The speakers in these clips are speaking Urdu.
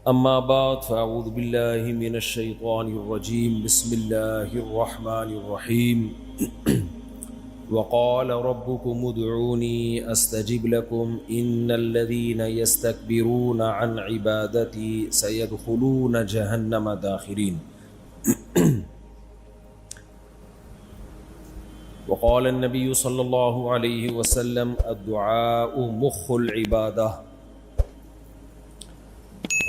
اما بعد فاعوذ باللہ من الشیطان الرجیم بسم اللہ الرحمن الرحیم وقال ربكم ادعوني استجب لكم ان الذين يستكبرون عن عبادتي سيدخلون جهنم داخرين وقال النبي صلی اللہ علیہ وسلم الدعاء مخ العبادہ۔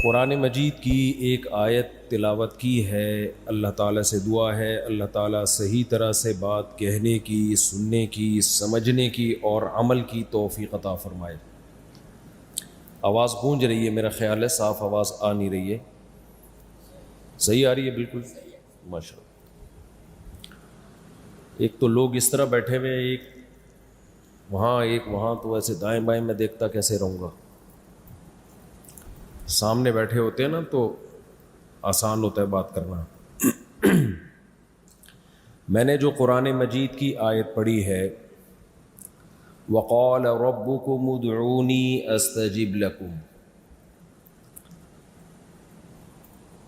قرآن مجید کی ایک آیت تلاوت کی ہے، اللہ تعالیٰ سے دعا ہے اللہ تعالیٰ صحیح طرح سے بات کہنے کی، سننے کی، سمجھنے کی اور عمل کی توفیق عطا فرمائے۔ آواز گونج رہی ہے، میرا خیال ہے صاف آواز آ نہیں رہی ہے، صحیح آ رہی ہے؟ بالکل ماشاء اللہ۔ ایک تو لوگ اس طرح بیٹھے ہوئے ہیں، ایک وہاں، تو ایسے دائیں بائیں میں دیکھتا کیسے رہوں گا۔ سامنے بیٹھے ہوتے ہیں نا تو آسان ہوتا ہے بات کرنا۔ میں نے جو قرآن مجید کی آیت پڑھی ہے وَقَالَ رَبُّكُمُ ادْعُونِي أَسْتَجِبْ لَكُمْ،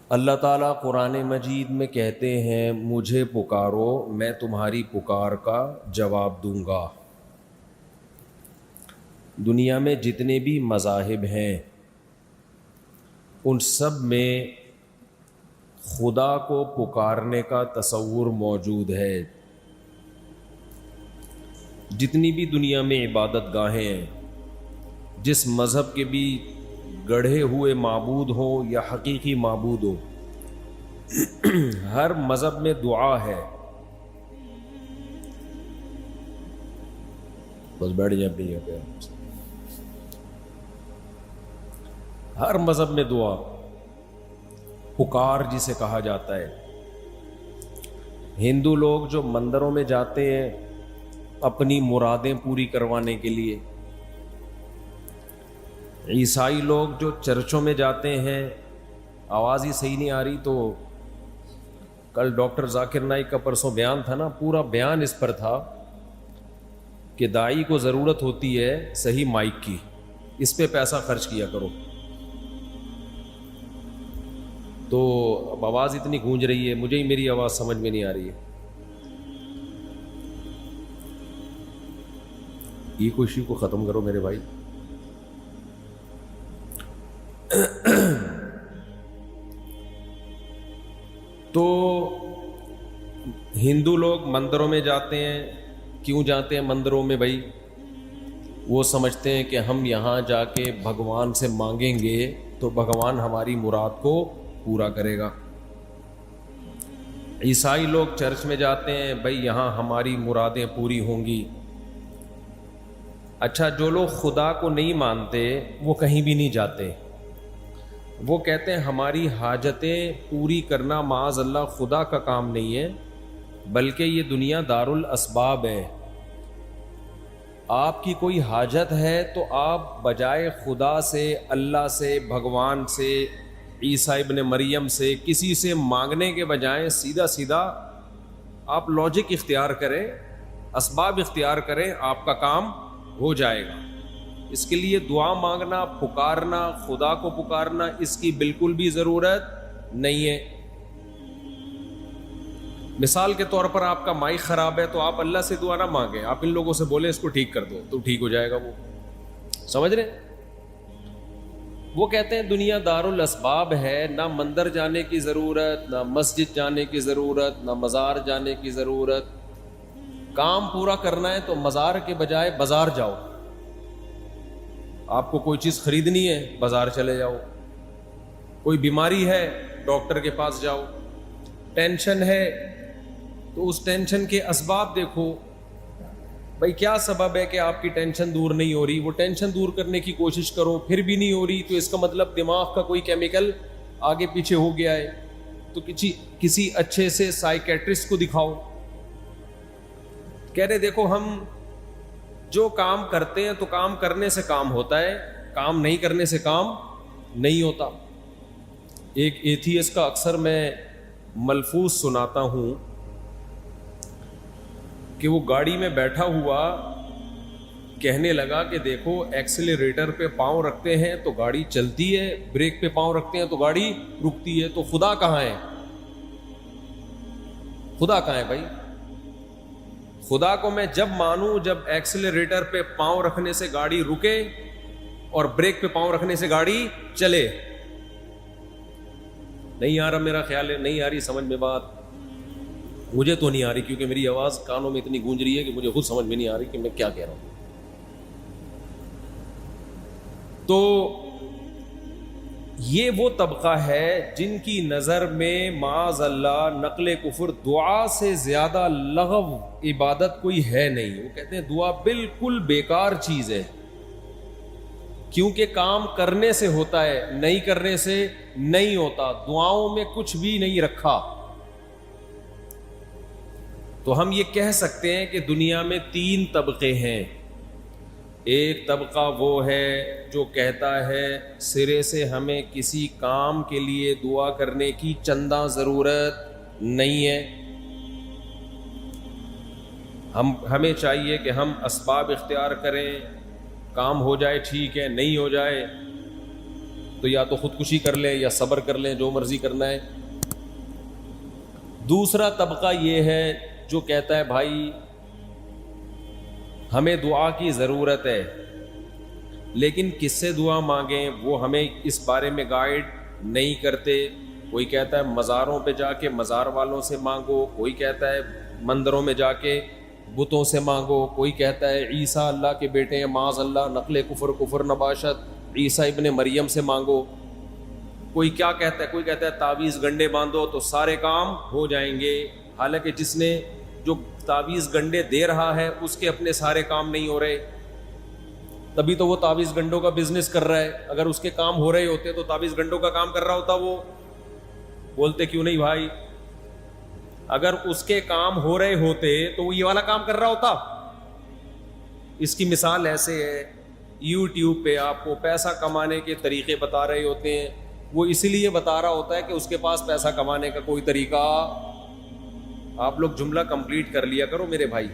اللہ تعالیٰ قرآن مجید میں کہتے ہیں مجھے پکارو میں تمہاری پکار کا جواب دوں گا۔ دنیا میں جتنے بھی مذاہب ہیں ان سب میں خدا کو پکارنے کا تصور موجود ہے۔ جتنی بھی دنیا میں عبادت گاہیں ہیں، جس مذہب کے بھی گڑھے ہوئے معبود ہوں یا حقیقی معبود ہو، ہر مذہب میں دعا ہے۔ بس بیٹھ جائیں اپنی جگہ پہ۔ ہر مذہب میں دعا، پکار جسے کہا جاتا ہے۔ ہندو لوگ جو مندروں میں جاتے ہیں اپنی مرادیں پوری کروانے کے لیے، عیسائی لوگ جو چرچوں میں جاتے ہیں، آواز ہی صحیح نہیں آ رہی تو کل ڈاکٹر ذاکر نائک کا پرسوں بیان تھا نا، پورا بیان اس پر تھا کہ داعی کو ضرورت ہوتی ہے صحیح مائک کی، اس پہ پیسہ خرچ کیا کرو۔ تو اب آواز اتنی گونج رہی ہے، مجھے ہی میری آواز سمجھ میں نہیں آ رہی ہے۔ ایکو ایشو کو ختم کرو میرے بھائی۔ تو ہندو لوگ مندروں میں جاتے ہیں، کیوں جاتے ہیں مندروں میں بھائی؟ وہ سمجھتے ہیں کہ ہم یہاں جا کے بھگوان سے مانگیں گے تو بھگوان ہماری مراد کو پورا کرے گا۔ عیسائی لوگ چرچ میں جاتے ہیں، بھائی یہاں ہماری مرادیں پوری ہوں گی۔ اچھا، جو لوگ خدا کو نہیں مانتے وہ کہیں بھی نہیں جاتے، وہ کہتے ہیں ہماری حاجتیں پوری کرنا معاذ اللہ خدا کا کام نہیں ہے، بلکہ یہ دنیا دارالاسباب ہے۔ آپ کی کوئی حاجت ہے تو آپ بجائے خدا سے، اللہ سے، بھگوان سے، عیسیٰ ابن مریم سے، کسی سے مانگنے کے بجائے سیدھا آپ لاجک اختیار کریں، اسباب اختیار کریں، آپ کا کام ہو جائے گا۔ اس کے لیے دعا مانگنا، پکارنا، خدا کو پکارنا، اس کی بالکل بھی ضرورت نہیں ہے۔ مثال کے طور پر آپ کا مائک خراب ہے تو آپ اللہ سے دعا نہ مانگیں، آپ ان لوگوں سے بولیں اس کو ٹھیک کر دو تو ٹھیک ہو جائے گا۔ وہ سمجھ رہے ہیں؟ وہ کہتے ہیں دنیا دارالاسباب ہے، نہ مندر جانے کی ضرورت، نہ مسجد جانے کی ضرورت، نہ مزار جانے کی ضرورت۔ کام پورا کرنا ہے تو مزار کے بجائے بازار جاؤ۔ آپ کو کوئی چیز خریدنی ہے بازار چلے جاؤ، کوئی بیماری ہے ڈاکٹر کے پاس جاؤ، ٹینشن ہے تو اس ٹینشن کے اسباب دیکھو۔ بھائی کیا سبب ہے کہ آپ کی ٹینشن دور نہیں ہو رہی؟ وہ ٹینشن دور کرنے کی کوشش کرو، پھر بھی نہیں ہو رہی تو اس کا مطلب دماغ کا کوئی کیمیکل آگے پیچھے ہو گیا ہے، تو کسی اچھے سے سائیکیٹرسٹ کو دکھاؤ۔ کہہ رہے دیکھو ہم جو کام کرتے ہیں تو کام کرنے سے کام ہوتا ہے، کام نہیں کرنے سے کام نہیں ہوتا۔ ایک ایتھیسٹ کا اکثر میں ملفوظ سناتا ہوں کہ وہ گاڑی میں بیٹھا ہوا کہنے لگا کہ دیکھو ایکسیلریٹر پہ پاؤں رکھتے ہیں تو گاڑی چلتی ہے، بریک پہ پاؤں رکھتے ہیں تو گاڑی رکتی ہے، تو خدا کہاں ہے؟ خدا کہاں ہے بھائی؟ خدا کو میں جب مانوں جب ایکسیلریٹر پہ پاؤں رکھنے سے گاڑی رکے اور بریک پہ پاؤں رکھنے سے گاڑی چلے۔ نہیں آ رہا میرا خیال ہے، نہیں آ رہی سمجھ میں بات؟ مجھے تو نہیں آ رہی، کیونکہ میری آواز کانوں میں اتنی گونج رہی ہے کہ مجھے خود سمجھ میں نہیں آ رہی کہ میں کیا کہہ رہا ہوں۔ تو یہ وہ طبقہ ہے جن کی نظر میں معاذ اللہ نقل کفر دعا سے زیادہ لغو عبادت کوئی ہے نہیں۔ وہ کہتے ہیں دعا بالکل بیکار چیز ہے، کیونکہ کام کرنے سے ہوتا ہے، نہیں کرنے سے نہیں ہوتا، دعاؤں میں کچھ بھی نہیں رکھا۔ تو ہم یہ کہہ سکتے ہیں کہ دنیا میں 3 طبقے ہیں۔ ایک طبقہ وہ ہے جو کہتا ہے سرے سے ہمیں کسی کام کے لیے دعا کرنے کی چندہ ضرورت نہیں ہے، ہمیں چاہیے کہ ہم اسباب اختیار کریں، کام ہو جائے ٹھیک ہے، نہیں ہو جائے تو یا تو خودکشی کر لیں یا صبر کر لیں، جو مرضی کرنا ہے۔ دوسرا طبقہ یہ ہے جو کہتا ہے بھائی ہمیں دعا کی ضرورت ہے، لیکن کس سے دعا مانگیں وہ ہمیں اس بارے میں گائیڈ نہیں کرتے۔ کوئی کہتا ہے مزاروں پہ جا کے مزار والوں سے مانگو، کوئی کہتا ہے مندروں میں جا کے بتوں سے مانگو، کوئی کہتا ہے عیسیٰ اللہ کے بیٹے ہیں معاذ اللہ، نقل کفر نباشت، عیسیٰ ابن مریم سے مانگو۔ کوئی کیا کہتا ہے، کوئی کہتا ہے تعویذ گنڈے باندھو تو سارے کام ہو جائیں گے، حالانکہ جس نے جو تعویذ گنڈے دے رہا ہے اس کے اپنے سارے کام نہیں ہو رہے، تبھی تو وہ تعویذ گنڈوں کا بزنس کر رہا ہے۔ اگر اس کے کام ہو رہے ہوتے تو تعویذ گنڈوں کا کام کر رہا ہوتا، وہ بولتے کیوں نہیں بھائی؟ اگر اس کے کام ہو رہے ہوتے تو وہ یہ والا کام کر رہا ہوتا۔ اس کی مثال ایسے ہے، یوٹیوب پہ آپ کو پیسہ کمانے کے طریقے بتا رہے ہوتے ہیں، وہ اسی لیے بتا رہا ہوتا ہے کہ اس کے پاس پیسہ کمانے کا کوئی طریقہ، آپ لوگ جملہ کمپلیٹ کر لیا کرو میرے بھائی،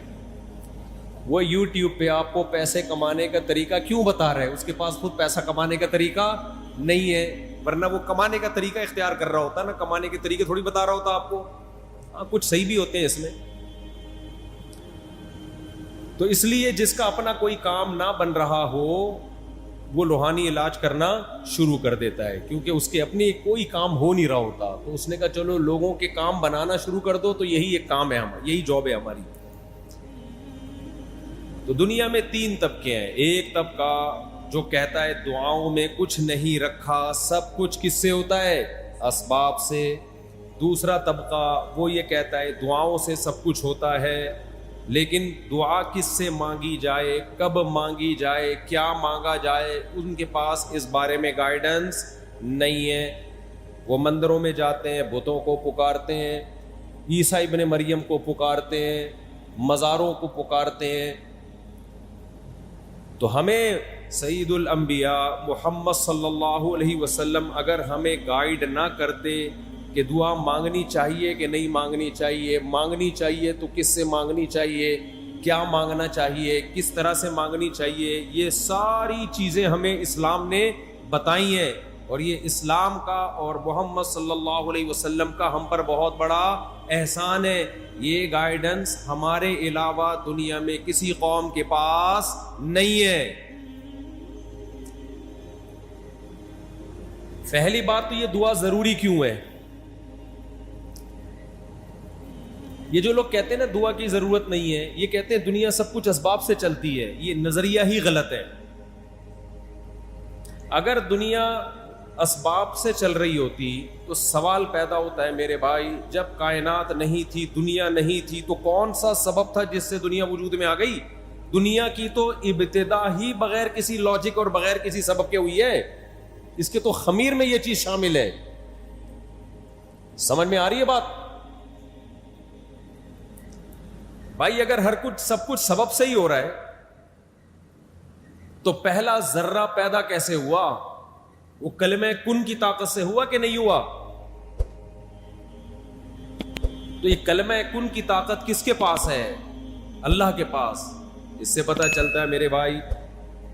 وہ یوٹیوب پہ آپ کو پیسے کمانے کا طریقہ کیوں بتا رہا ہے؟ اس کے پاس خود پیسہ کمانے کا طریقہ نہیں ہے، ورنہ وہ کمانے کا طریقہ اختیار کر رہا ہوتا نا، کمانے کے طریقے تھوڑی بتا رہا ہوتا آپ کو۔ کچھ صحیح بھی ہوتے ہیں اس میں۔ تو اس لیے جس کا اپنا کوئی کام نہ بن رہا ہو وہ روحانی علاج کرنا شروع کر دیتا ہے، کیونکہ اس کے اپنے کوئی کام ہو نہیں رہا ہوتا، تو اس نے کہا چلو لوگوں کے کام بنانا شروع کر دو، تو یہی ایک کام ہے ہمارا، یہی جاب ہے ہماری۔ تو دنیا میں 3 طبقے ہیں۔ ایک طبقہ جو کہتا ہے دعاؤں میں کچھ نہیں رکھا، سب کچھ کس سے ہوتا ہے؟ اسباب سے۔ دوسرا طبقہ وہ یہ کہتا ہے دعاؤں سے سب کچھ ہوتا ہے، لیکن دعا کس سے مانگی جائے، کب مانگی جائے، کیا مانگا جائے، ان کے پاس اس بارے میں گائیڈنس نہیں ہے۔ وہ مندروں میں جاتے ہیں، بتوں کو پکارتے ہیں، عیسیٰ ابن مریم کو پکارتے ہیں، مزاروں کو پکارتے ہیں۔ تو ہمیں سید الانبیاء محمد صلی اللہ علیہ وسلم اگر ہمیں گائیڈ نہ کرتے کہ دعا مانگنی چاہیے کہ نہیں مانگنی چاہیے، مانگنی چاہیے تو کس سے مانگنی چاہیے، کیا مانگنا چاہیے، کس طرح سے مانگنی چاہیے، یہ ساری چیزیں ہمیں اسلام نے بتائی ہیں، اور یہ اسلام کا اور محمد صلی اللہ علیہ وسلم کا ہم پر بہت بڑا احسان ہے۔ یہ گائیڈنس ہمارے علاوہ دنیا میں کسی قوم کے پاس نہیں ہے۔ پہلی بات تو یہ دعا ضروری کیوں ہے؟ یہ جو لوگ کہتے ہیں نا دعا کی ضرورت نہیں ہے، یہ کہتے ہیں دنیا سب کچھ اسباب سے چلتی ہے، یہ نظریہ ہی غلط ہے۔ اگر دنیا اسباب سے چل رہی ہوتی تو سوال پیدا ہوتا ہے میرے بھائی، جب کائنات نہیں تھی، دنیا نہیں تھی، تو کون سا سبب تھا جس سے دنیا وجود میں آ گئی؟ دنیا کی تو ابتدا ہی بغیر کسی لاجک اور بغیر کسی سبب کے ہوئی ہے، اس کے تو خمیر میں یہ چیز شامل ہے۔ سمجھ میں آ رہی ہے بات؟ بھائی اگر ہر کچھ سب کچھ سبب سے ہی ہو رہا ہے تو پہلا ذرہ پیدا کیسے ہوا؟ وہ کلمہ کن کی طاقت سے ہوا کہ نہیں ہوا؟ تو یہ کلمہ کن کی طاقت کس کے پاس ہے؟ اللہ کے پاس۔ اس سے پتہ چلتا ہے میرے بھائی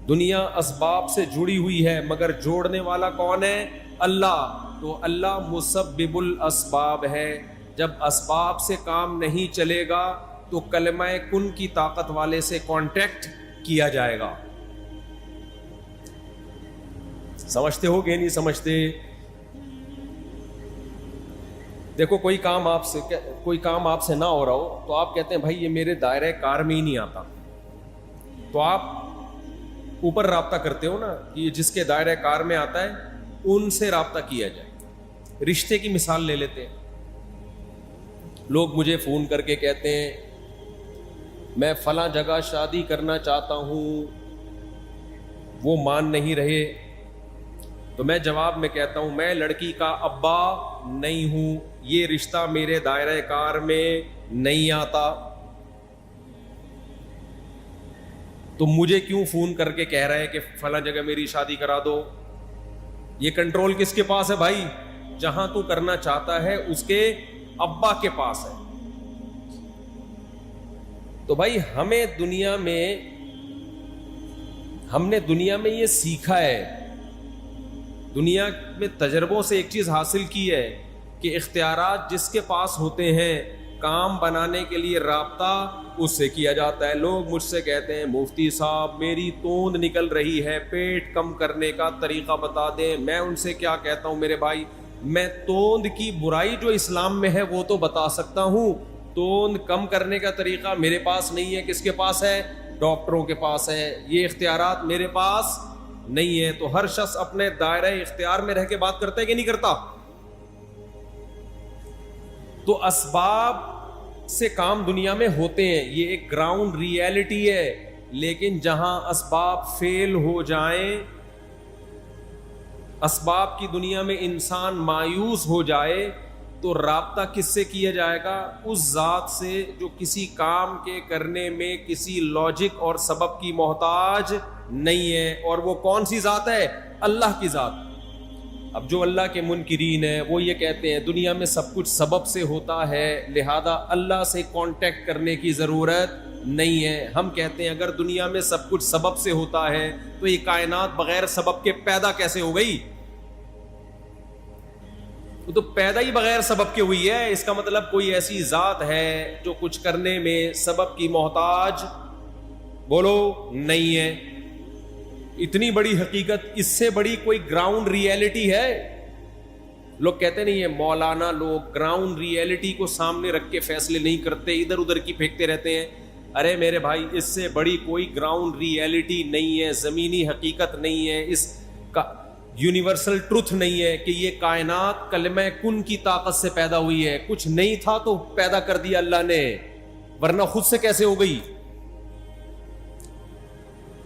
دنیا اسباب سے جڑی ہوئی ہے مگر جوڑنے والا کون ہے؟ اللہ. تو اللہ مسبب الاسباب ہے. جب اسباب سے کام نہیں چلے گا تو کلمہ کن کی طاقت والے سے کانٹیکٹ کیا جائے گا. سمجھتے ہو کہ نہیں سمجھتے؟ دیکھو کوئی کام آپ سے نہ ہو رہا ہو تو آپ کہتے ہیں بھائی یہ میرے دائرہ کار میں ہی نہیں آتا, تو آپ اوپر رابطہ کرتے ہو نا کہ یہ جس کے دائرہ کار میں آتا ہے ان سے رابطہ کیا جائے. رشتے کی مثال لے لیتے ہیں. لوگ مجھے فون کر کے کہتے ہیں میں فلاں جگہ شادی کرنا چاہتا ہوں, وہ مان نہیں رہے, تو میں جواب میں کہتا ہوں میں لڑکی کا ابا نہیں ہوں, یہ رشتہ میرے دائرہ کار میں نہیں آتا, تو مجھے کیوں فون کر کے کہہ رہے ہیں کہ فلاں جگہ میری شادی کرا دو؟ یہ کنٹرول کس کے پاس ہے بھائی؟ جہاں تو کرنا چاہتا ہے اس کے ابا کے پاس ہے. تو بھائی ہم نے دنیا میں یہ سیکھا ہے, دنیا میں تجربوں سے ایک چیز حاصل کی ہے کہ اختیارات جس کے پاس ہوتے ہیں کام بنانے کے لیے رابطہ اس سے کیا جاتا ہے. لوگ مجھ سے کہتے ہیں مفتی صاحب میری توند نکل رہی ہے, پیٹ کم کرنے کا طریقہ بتا دیں. میں ان سے کیا کہتا ہوں میرے بھائی, میں توند کی برائی جو اسلام میں ہے وہ تو بتا سکتا ہوں, توند کم کرنے کا طریقہ میرے پاس نہیں ہے. کس کے پاس ہے؟ ڈاکٹروں کے پاس ہے. یہ اختیارات میرے پاس نہیں ہے. تو ہر شخص اپنے دائرہ اختیار میں رہ کے بات کرتا ہے کہ نہیں کرتا؟ تو اسباب سے کام دنیا میں ہوتے ہیں, یہ ایک گراؤنڈ ریئلٹی ہے. لیکن جہاں اسباب فیل ہو جائیں, اسباب کی دنیا میں انسان مایوس ہو جائے, تو رابطہ کس سے کیا جائے گا؟ اس ذات سے جو کسی کام کے کرنے میں کسی لاجک اور سبب کی محتاج نہیں ہے. اور وہ کون سی ذات ہے؟ اللہ کی ذات. اب جو اللہ کے منکرین ہیں وہ یہ کہتے ہیں دنیا میں سب کچھ سبب سے ہوتا ہے, لہذا اللہ سے کانٹیکٹ کرنے کی ضرورت نہیں ہے. ہم کہتے ہیں اگر دنیا میں سب کچھ سبب سے ہوتا ہے تو یہ کائنات بغیر سبب کے پیدا کیسے ہو گئی؟ وہ تو پیدا ہی بغیر سبب کے ہوئی ہے. اس کا مطلب کوئی ایسی ذات ہے جو کچھ کرنے میں سبب کی محتاج بولو نہیں ہے. اتنی بڑی حقیقت, اس سے بڑی کوئی گراؤنڈ ریئلٹی ہے؟ لوگ کہتے نہیں ہیں مولانا لوگ گراؤنڈ ریئلٹی کو سامنے رکھ کے فیصلے نہیں کرتے, ادھر ادھر کی پھینکتے رہتے ہیں. ارے میرے بھائی اس سے بڑی کوئی گراؤنڈ ریئلٹی نہیں ہے, زمینی حقیقت نہیں ہے, اس کا یونیورسل ٹروتھ نہیں ہے کہ یہ کائنات کلمہ کن کی طاقت سے پیدا ہوئی ہے. کچھ نہیں تھا تو پیدا کر دیا اللہ نے, ورنہ خود سے کیسے ہو گئی؟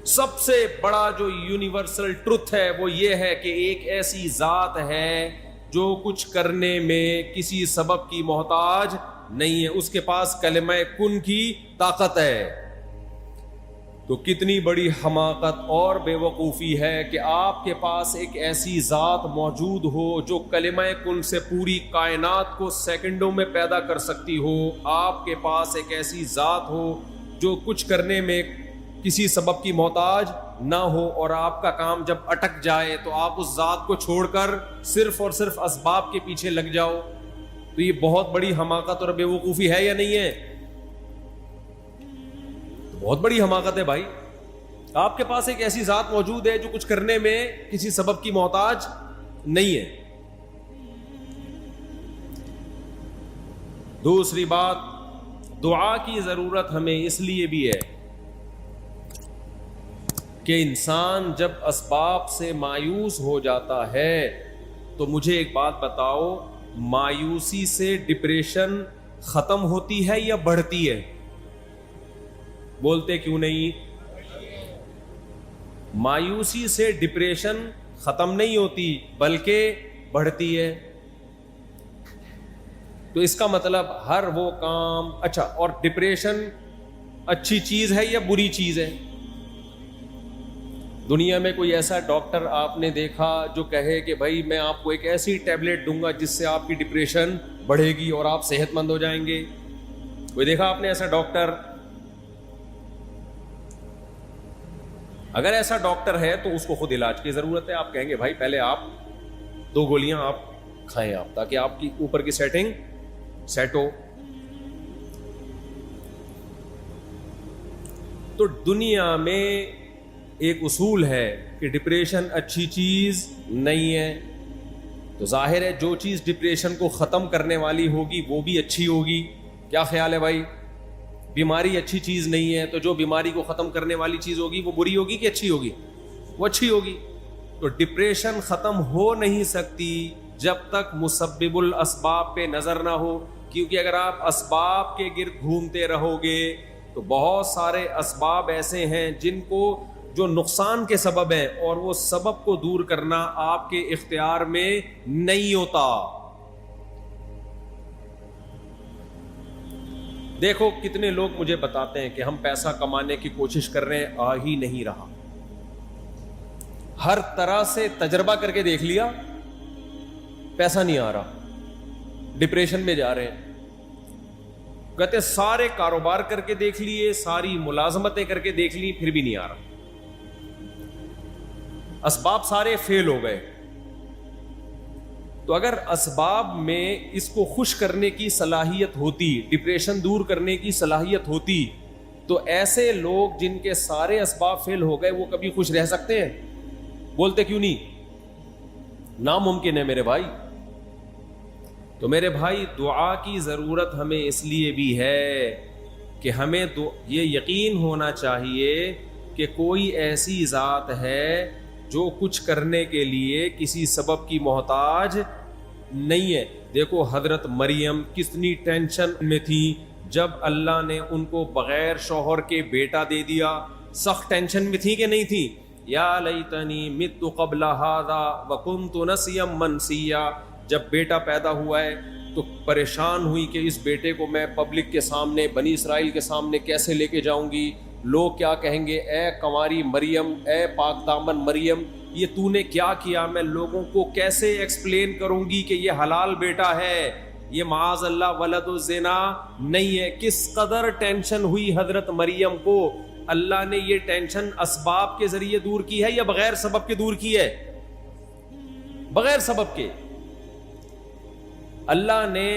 سب سے بڑا جو یونیورسل ٹروتھ ہے وہ یہ ہے کہ ایک ایسی ذات ہے جو کچھ کرنے میں کسی سبب کی محتاج نہیں ہے, اس کے پاس کلمہ کن کی طاقت ہے. تو کتنی بڑی حماقت اور بے وقوفی ہے کہ آپ کے پاس ایک ایسی ذات موجود ہو جو کلمہ کن سے پوری کائنات کو سیکنڈوں میں پیدا کر سکتی ہو. آپ کے پاس ایک ایسی ذات ہو جو کچھ کرنے میں کسی سبب کی محتاج نہ ہو, اور آپ کا کام جب اٹک جائے تو آپ اس ذات کو چھوڑ کر صرف اور صرف اسباب کے پیچھے لگ جاؤ. تو یہ بہت بڑی حماقت اور بے وقوفی ہے یا نہیں ہے؟ بہت بڑی حماقت ہے بھائی. آپ کے پاس ایک ایسی ذات موجود ہے جو کچھ کرنے میں کسی سبب کی محتاج نہیں ہے. دوسری بات, دعا کی ضرورت ہمیں اس لیے بھی ہے کہ انسان جب اسباب سے مایوس ہو جاتا ہے, تو مجھے ایک بات بتاؤ, مایوسی سے ڈپریشن ختم ہوتی ہے یا بڑھتی ہے؟ بولتے کیوں نہیں؟ مایوسی سے ڈپریشن ختم نہیں ہوتی بلکہ بڑھتی ہے. تو اس کا مطلب ہر وہ کام اچھا, اور ڈپریشن اچھی چیز ہے یا بری چیز ہے؟ دنیا میں کوئی ایسا ڈاکٹر آپ نے دیکھا جو کہے کہ بھائی میں آپ کو ایک ایسی ٹیبلٹ دوں گا جس سے آپ کی ڈپریشن بڑھے گی اور آپ صحت مند ہو جائیں گے؟ کوئی دیکھا آپ نے ایسا ڈاکٹر؟ اگر ایسا ڈاکٹر ہے تو اس کو خود علاج کی ضرورت ہے. آپ کہیں گے بھائی پہلے آپ 2 گولیاں آپ کھائیں آپ, تاکہ آپ کی اوپر کی سیٹنگ سیٹ ہو. تو دنیا میں ایک اصول ہے کہ ڈپریشن اچھی چیز نہیں ہے. تو ظاہر ہے جو چیز ڈپریشن کو ختم کرنے والی ہوگی وہ بھی اچھی ہوگی. کیا خیال ہے بھائی؟ بیماری اچھی چیز نہیں ہے, تو جو بیماری کو ختم کرنے والی چیز ہوگی وہ بری ہوگی کہ اچھی ہوگی؟ وہ اچھی ہوگی. تو ڈپریشن ختم ہو نہیں سکتی جب تک مسبب الاسباب پہ نظر نہ ہو, کیونکہ اگر آپ اسباب کے گرد گھومتے رہو گے تو بہت سارے اسباب ایسے ہیں جن کو جو نقصان کے سبب ہیں, اور وہ سبب کو دور کرنا آپ کے اختیار میں نہیں ہوتا. دیکھو کتنے لوگ مجھے بتاتے ہیں کہ ہم پیسہ کمانے کی کوشش کر رہے ہیں, آ ہی نہیں رہا, ہر طرح سے تجربہ کر کے دیکھ لیا, پیسہ نہیں آ رہا, ڈپریشن میں جا رہے ہیں. کہتے سارے کاروبار کر کے دیکھ لیے, ساری ملازمتیں کر کے دیکھ لی, پھر بھی نہیں آ رہا, اسباب سارے فیل ہو گئے. تو اگر اسباب میں اس کو خوش کرنے کی صلاحیت ہوتی, ڈپریشن دور کرنے کی صلاحیت ہوتی, تو ایسے لوگ جن کے سارے اسباب فیل ہو گئے وہ کبھی خوش رہ سکتے ہیں؟ بولتے کیوں نہیں؟ ناممکن ہے میرے بھائی. تو میرے بھائی دعا کی ضرورت ہمیں اس لیے بھی ہے کہ ہمیں یہ یقین ہونا چاہیے کہ کوئی ایسی ذات ہے جو کچھ کرنے کے لیے کسی سبب کی محتاج نہیں ہے. دیکھو حضرت مریم کتنی ٹینشن میں تھی جب اللہ نے ان کو بغیر شوہر کے بیٹا دے دیا. سخت ٹینشن میں تھی کہ نہیں تھی؟ یا لیتنی مت قبل ھذا وکنت نسیا منسیا. جب بیٹا پیدا ہوا ہے تو پریشان ہوئی کہ اس بیٹے کو میں پبلک کے سامنے, بنی اسرائیل کے سامنے کیسے لے کے جاؤں گی, لوگ کیا کہیں گے, اے کنواری مریم, اے پاک دامن مریم, یہ تو نے کیا کیا, میں لوگوں کو کیسے ایکسپلین کروں گی کہ یہ حلال بیٹا ہے, یہ معاذ اللہ ولد الزنا نہیں ہے. کس قدر ٹینشن ہوئی حضرت مریم کو. اللہ نے یہ ٹینشن اسباب کے ذریعے دور کی ہے یا بغیر سبب کے دور کی ہے؟ بغیر سبب کے. اللہ نے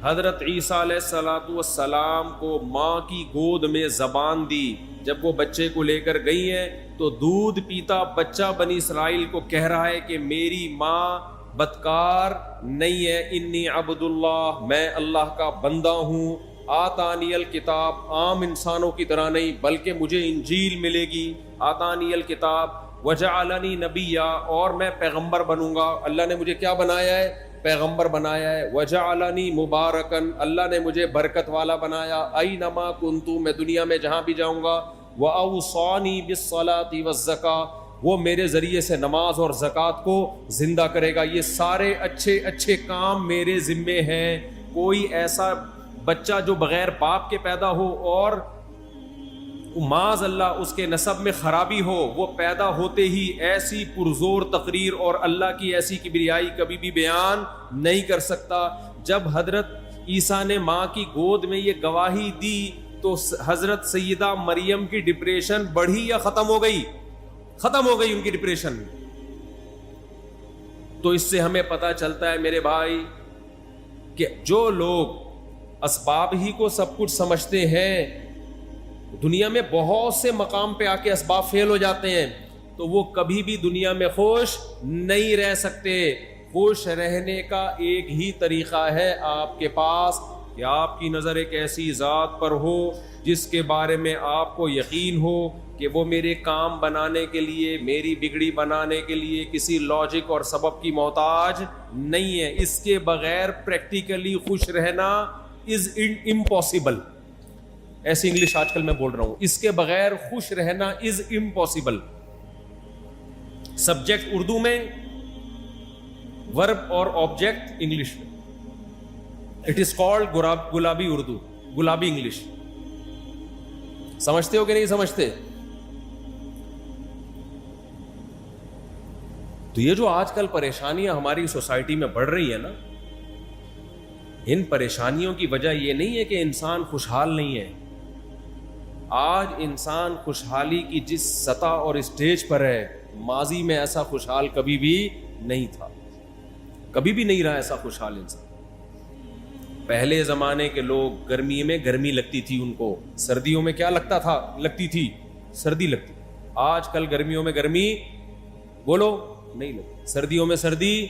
حضرت عیسیٰ علیہ السلام کو ماں کی گود میں زبان دی. جب وہ بچے کو لے کر گئی ہیں تو دودھ پیتا بچہ بنی اسرائیل کو کہہ رہا ہے کہ میری ماں بدکار نہیں ہے, انی عبد اللہ, میں اللہ کا بندہ ہوں, آتانی الکتاب, عام انسانوں کی طرح نہیں بلکہ مجھے انجیل ملے گی, آتانی الکتاب وجعلنی نبیا, اور میں پیغمبر بنوں گا. اللہ نے مجھے کیا بنایا ہے؟ پیغمبر بنایا ہے. وجعلنی مبارکن, اللہ نے مجھے برکت والا بنایا. اینما کنت, میں دنیا میں جہاں بھی جاؤں گا. واوصانی بالصلاۃ والزکاۃ, وہ میرے ذریعے سے نماز اور زکوٰۃ کو زندہ کرے گا. یہ سارے اچھے اچھے کام میرے ذمے ہیں. کوئی ایسا بچہ جو بغیر باپ کے پیدا ہو اور معاذ اللہ اس کے نسب میں خرابی ہو, وہ پیدا ہوتے ہی ایسی پرزور تقریر اور اللہ کی ایسی کبریائی کبھی بھی بیان نہیں کر سکتا. جب حضرت عیسیٰ نے ماں کی گود میں یہ گواہی دی تو حضرت سیدہ مریم کی ڈپریشن بڑھی یا ختم ہو گئی؟ ختم ہو گئی ان کی ڈپریشن. تو اس سے ہمیں پتہ چلتا ہے میرے بھائی کہ جو لوگ اسباب ہی کو سب کچھ سمجھتے ہیں, دنیا میں بہت سے مقام پہ آ کے اسباب فیل ہو جاتے ہیں, تو وہ کبھی بھی دنیا میں خوش نہیں رہ سکتے. خوش رہنے کا ایک ہی طریقہ ہے آپ کے پاس کہ آپ کی نظر ایک ایسی ذات پر ہو جس کے بارے میں آپ کو یقین ہو کہ وہ میرے کام بنانے کے لیے, میری بگڑی بنانے کے لیے کسی لاجک اور سبب کی محتاج نہیں ہے. اس کے بغیر پریکٹیکلی خوش رہنا از امپاسبل. ایسی انگلش آج کل میں بول رہا ہوں, اس کے بغیر خوش رہنا از امپاسبل. سبجیکٹ اردو میں, ورب اور آبجیکٹ انگلش میں. اٹ از کالڈ گلابی اردو, گلابی انگلش. سمجھتے ہو کہ نہیں سمجھتے؟ تو یہ جو آج کل پریشانیاں ہماری سوسائٹی میں بڑھ رہی ہیں نا, ان پریشانیوں کی وجہ یہ نہیں ہے کہ انسان خوشحال نہیں ہے. آج انسان خوشحالی کی جس سطح اور اسٹیج پر ہے، ماضی میں ایسا خوشحال کبھی بھی نہیں تھا، کبھی بھی نہیں رہا ایسا خوشحال انسان۔ پہلے زمانے کے لوگ گرمی میں گرمی لگتی تھی ان کو، سردیوں میں کیا لگتی تھی سردی لگتی۔ آج کل گرمیوں میں گرمی بولو نہیں لگتی، سردیوں میں سردی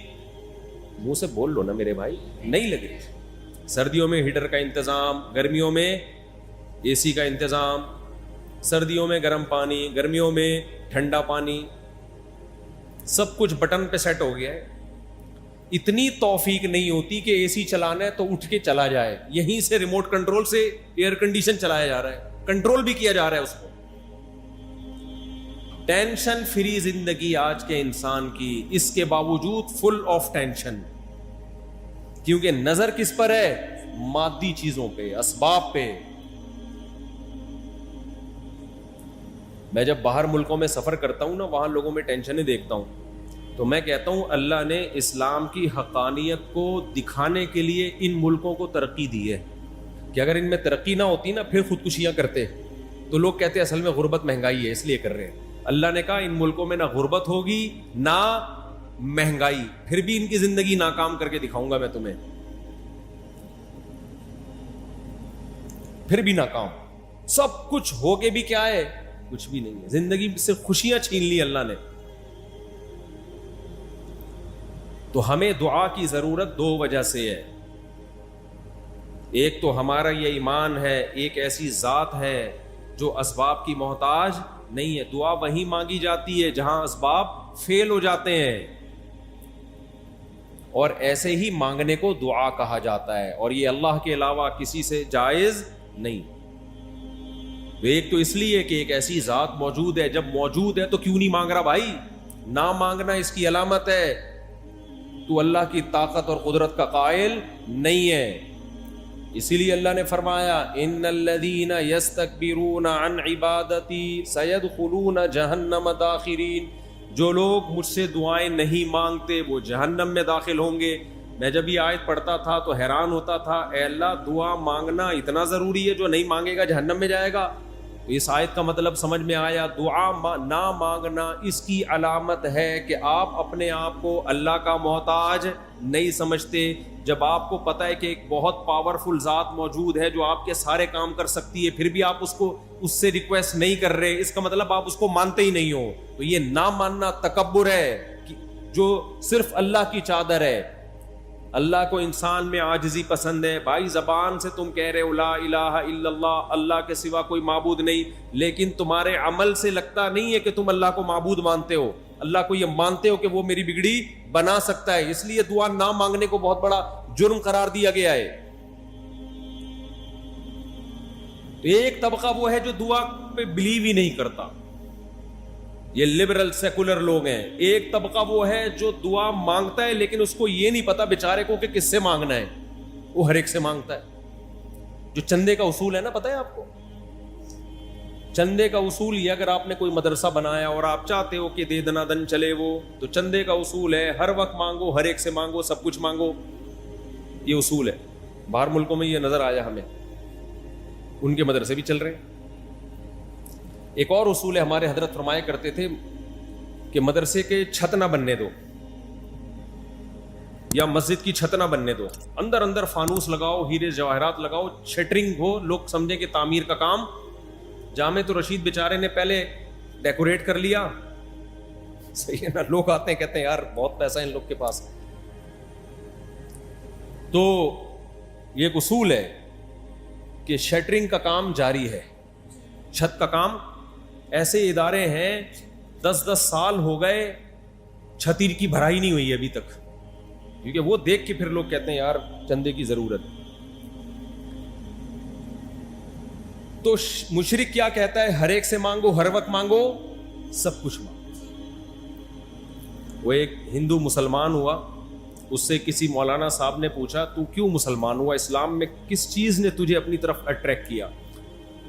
منہ سے بول لو نا میرے بھائی، نہیں لگ رہی۔ سردیوں میں ہیٹر کا انتظام، گرمیوں میں اے سی کا انتظام، سردیوں میں گرم پانی، گرمیوں میں ٹھنڈا پانی، سب کچھ بٹن پہ سیٹ ہو گیا ہے۔ اتنی توفیق نہیں ہوتی کہ اے سی چلانا ہے تو اٹھ کے چلا جائے، یہیں سے ریموٹ کنٹرول سے ایئر کنڈیشن چلایا جا رہا ہے، کنٹرول بھی کیا جا رہا ہے اس کو۔ ٹینشن فری زندگی آج کے انسان کی، اس کے باوجود فل آف ٹینشن، کیونکہ نظر کس پر ہے؟ مادی چیزوں پہ، اسباب پہ۔ میں جب باہر ملکوں میں سفر کرتا ہوں نا، وہاں لوگوں میں ٹینشنیں دیکھتا ہوں تو میں کہتا ہوں اللہ نے اسلام کی حقانیت کو دکھانے کے لیے ان ملکوں کو ترقی دی ہے، کہ اگر ان میں ترقی نہ ہوتی نا پھر خودکشیاں کرتے، تو لوگ کہتے اصل میں غربت مہنگائی ہے اس لیے کر رہے ہیں۔ اللہ نے کہا ان ملکوں میں نہ غربت ہوگی نہ مہنگائی، پھر بھی ان کی زندگی ناکام کر کے دکھاؤں گا میں تمہیں، پھر بھی ناکام۔ سب کچھ ہو کے بھی کیا ہے؟ کچھ بھی نہیں ہے، زندگی سے خوشیاں چھین لی اللہ نے۔ تو ہمیں دعا کی ضرورت دو وجہ سے ہے، ایک تو ہمارا یہ ایمان ہے ایک ایسی ذات ہے جو اسباب کی محتاج نہیں ہے، دعا وہیں مانگی جاتی ہے جہاں اسباب فیل ہو جاتے ہیں، اور ایسے ہی مانگنے کو دعا کہا جاتا ہے، اور یہ اللہ کے علاوہ کسی سے جائز نہیں۔ ایک تو اس لیے کہ ایک ایسی ذات موجود ہے، جب موجود ہے تو کیوں نہیں مانگ رہا بھائی؟ نہ مانگنا اس کی علامت ہے تو اللہ کی طاقت اور قدرت کا قائل نہیں ہے۔ اسی لیے اللہ نے فرمایا ان الذین یستکبرون عن عبادتی سیدخلون جہنم داخرین، جو لوگ مجھ سے دعائیں نہیں مانگتے وہ جہنم میں داخل ہوں گے۔ میں جب یہ آیت پڑھتا تھا تو حیران ہوتا تھا، اے اللہ دعا مانگنا اتنا ضروری ہے، جو نہیں مانگے گا جہنم میں جائے گا؟ تو اس آیت کا مطلب سمجھ میں آیا، دعا نہ مانگنا اس کی علامت ہے کہ آپ اپنے آپ کو اللہ کا محتاج نہیں سمجھتے۔ جب آپ کو پتہ ہے کہ ایک بہت پاورفل ذات موجود ہے جو آپ کے سارے کام کر سکتی ہے، پھر بھی آپ اس سے ریکویسٹ نہیں کر رہے، اس کا مطلب آپ اس کو مانتے ہی نہیں ہو۔ تو یہ نہ ماننا تکبر ہے جو صرف اللہ کی چادر ہے۔ اللہ کو انسان میں عاجزی پسند ہے۔ بھائی زبان سے تم کہہ رہے ہو لا الہ الا اللہ، اللہ کے سوا کوئی معبود نہیں، لیکن تمہارے عمل سے لگتا نہیں ہے کہ تم اللہ کو معبود مانتے ہو، اللہ کو یہ مانتے ہو کہ وہ میری بگڑی بنا سکتا ہے۔ اس لیے دعا نہ مانگنے کو بہت بڑا جرم قرار دیا گیا ہے۔ تو ایک طبقہ وہ ہے جو دعا پہ بلیو ہی نہیں کرتا، یہ لبرل سیکولر لوگ ہیں۔ ایک طبقہ وہ ہے جو دعا مانگتا ہے لیکن اس کو یہ نہیں پتا بیچارے کو کہ کس سے مانگنا ہے، وہ ہر ایک سے مانگتا ہے۔ جو چندے کا اصول ہے نا، پتہ ہے آپ کو چندے کا اصول یہ، اگر آپ نے کوئی مدرسہ بنایا اور آپ چاہتے ہو کہ دے دنا دن چلے وہ، تو چندے کا اصول ہے ہر وقت مانگو، ہر ایک سے مانگو، سب کچھ مانگو، یہ اصول ہے۔ باہر ملکوں میں یہ نظر آیا ہمیں، ان کے مدرسے بھی چل رہے ہیں۔ ایک اور اصول ہے، ہمارے حضرت فرمایا کرتے تھے کہ مدرسے کے چھت نہ بننے دو، یا مسجد کی چھت نہ بننے دو، اندر اندر فانوس لگاؤ، ہیرے جواہرات لگاؤ، شٹرنگ ہو، لوگ سمجھیں کہ تعمیر کا کام۔ جامع رشید بیچارے نے پہلے ڈیکوریٹ کر لیا، صحیح ہے نا، لوگ آتے ہیں کہتے ہیں یار بہت پیسہ ہے ان لوگ کے پاس۔ تو یہ ایک اصول ہے کہ شٹرنگ کا کام جاری ہے، چھت کا کام۔ ایسے ادارے ہیں 10 سال ہو گئے چھتی کی بھرائی نہیں ہوئی ابھی تک، کیونکہ وہ دیکھ کے پھر لوگ کہتے ہیں یار چندے کی ضرورت۔ تو مشرک کیا کہتا ہے؟ ہر ایک سے مانگو، ہر وقت مانگو، سب کچھ مانگو۔ وہ ایک ہندو مسلمان ہوا، اس سے کسی مولانا صاحب نے پوچھا تو کیوں مسلمان ہوا، اسلام میں کس چیز نے تجھے اپنی طرف اٹریکٹ کیا؟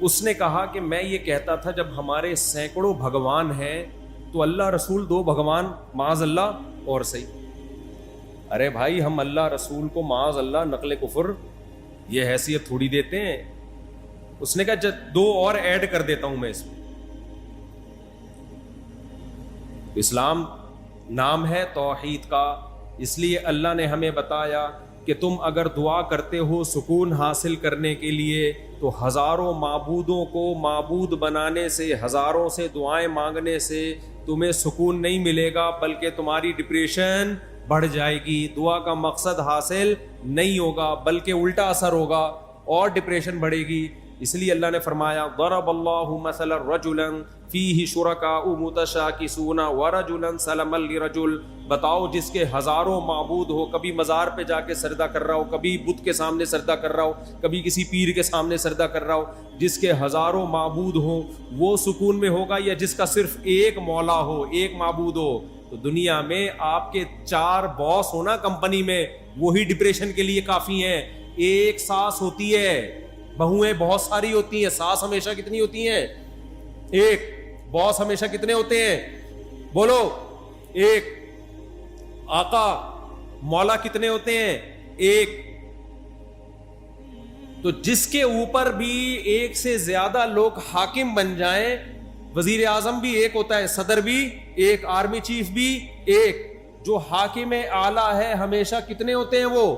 اس نے کہا کہ میں یہ کہتا تھا جب ہمارے سینکڑوں بھگوان ہیں تو اللہ رسول 2 بھگوان معاذ اللہ اور صحیح۔ ارے بھائی ہم اللہ رسول کو معاذ اللہ نقل کفر یہ حیثیت تھوڑی دیتے ہیں، اس نے کہا 2 اور ایڈ کر دیتا ہوں میں اس میں. اسلام نام ہے توحید کا، اس لیے اللہ نے ہمیں بتایا کہ تم اگر دعا کرتے ہو سکون حاصل کرنے کے لیے تو ہزاروں معبودوں کو معبود بنانے سے، ہزاروں سے دعائیں مانگنے سے تمہیں سکون نہیں ملے گا، بلکہ تمہاری ڈپریشن بڑھ جائے گی. دعا کا مقصد حاصل نہیں ہوگا بلکہ الٹا اثر ہوگا اور ڈپریشن بڑھے گی. اس لیے اللہ نے فرمایا ضرب اللہ مثلا رجلا فیہ شرکاء متشاکسون ورجلا سلما لرجل. بتاؤ جس کے ہزاروں معبود ہو، کبھی مزار پہ جا کے سجدہ کر رہا ہو، کبھی بت کے سامنے سجدہ کر رہا ہو، کبھی کسی پیر کے سامنے سجدہ کر رہا ہو، جس کے ہزاروں معبود ہوں وہ سکون میں ہوگا یا جس کا صرف ایک مولا ہو، ایک معبود ہو؟ تو دنیا میں آپ کے 4 باس ہونا کمپنی میں، وہی ڈپریشن کے لیے کافی ہیں. ایک ساس ہوتی ہے، بہویں بہت ساری ہوتی ہیں، ساس ہمیشہ کتنی ہوتی ہیں؟ ایک. باس ہمیشہ کتنے ہوتے ہیں؟ بولو. ایک. آقا مولا کتنے ہوتے ہیں؟ ایک. تو جس کے اوپر بھی ایک سے زیادہ لوگ حاکم بن جائیں، وزیر اعظم بھی ایک ہوتا ہے، صدر بھی ایک، آرمی چیف بھی ایک. جو حاکم اعلیٰ ہے ہمیشہ کتنے ہوتے ہیں؟ وہ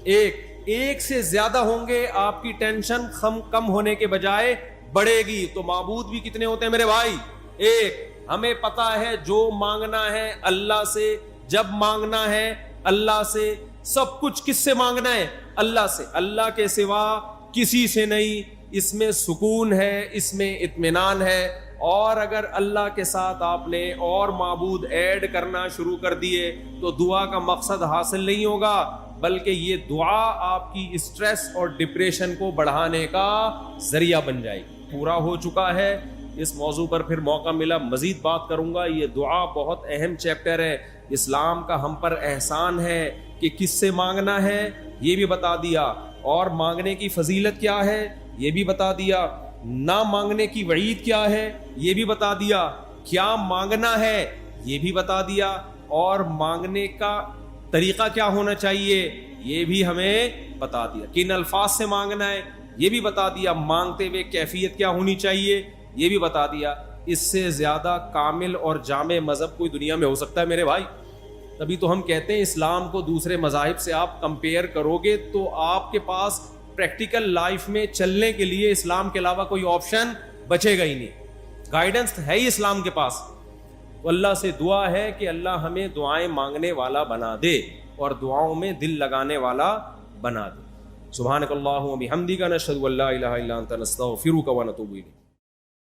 ایک. ایک سے زیادہ ہوں گے آپ کی ٹینشن کم ہونے کے بجائے بڑھے گی. تو معبود بھی کتنے ہوتے ہیں میرے بھائی؟ ایک. ہمیں پتا ہے جو مانگنا ہے اللہ سے، جب مانگنا ہے اللہ سے، سب کچھ کس سے مانگنا ہے؟ اللہ سے. اللہ کے سوا کسی سے نہیں. اس میں سکون ہے، اس میں اطمینان ہے. اور اگر اللہ کے ساتھ آپ نے اور معبود ایڈ کرنا شروع کر دیے تو دعا کا مقصد حاصل نہیں ہوگا، بلکہ یہ دعا آپ کی اسٹریس اور ڈپریشن کو بڑھانے کا ذریعہ بن جائے گی. پورا ہو چکا ہے. اس موضوع پر پھر موقع ملا مزید بات کروں گا. یہ دعا بہت اہم چیپٹر ہے. اسلام کا ہم پر احسان ہے کہ کس سے مانگنا ہے یہ بھی بتا دیا، اور مانگنے کی فضیلت کیا ہے یہ بھی بتا دیا، نہ مانگنے کی وعید کیا ہے یہ بھی بتا دیا، کیا مانگنا ہے یہ بھی بتا دیا، اور مانگنے کا طریقہ کیا ہونا چاہیے یہ بھی ہمیں بتا دیا، کن الفاظ سے مانگنا ہے یہ بھی بتا دیا، مانگتے ہوئے کیفیت کیا ہونی چاہیے یہ بھی بتا دیا. اس سے زیادہ کامل اور جامع مذہب کوئی دنیا میں ہو سکتا ہے میرے بھائی؟ تبھی تو ہم کہتے ہیں اسلام کو دوسرے مذاہب سے آپ کمپیئر کرو گے تو آپ کے پاس پریکٹیکل لائف میں چلنے کے لیے اسلام کے علاوہ کوئی آپشن بچے گا ہی نہیں. گائیڈنس ہے ہی اسلام کے پاس. اللہ سے دعا ہے کہ اللہ ہمیں دعائیں مانگنے والا بنا دے اور دعاؤں میں دل لگانے والا بنا دے. سبحانک اللہم و بحمدک، نشہد ان لا الہ الا انت، نستغفرک و نتوب الیک.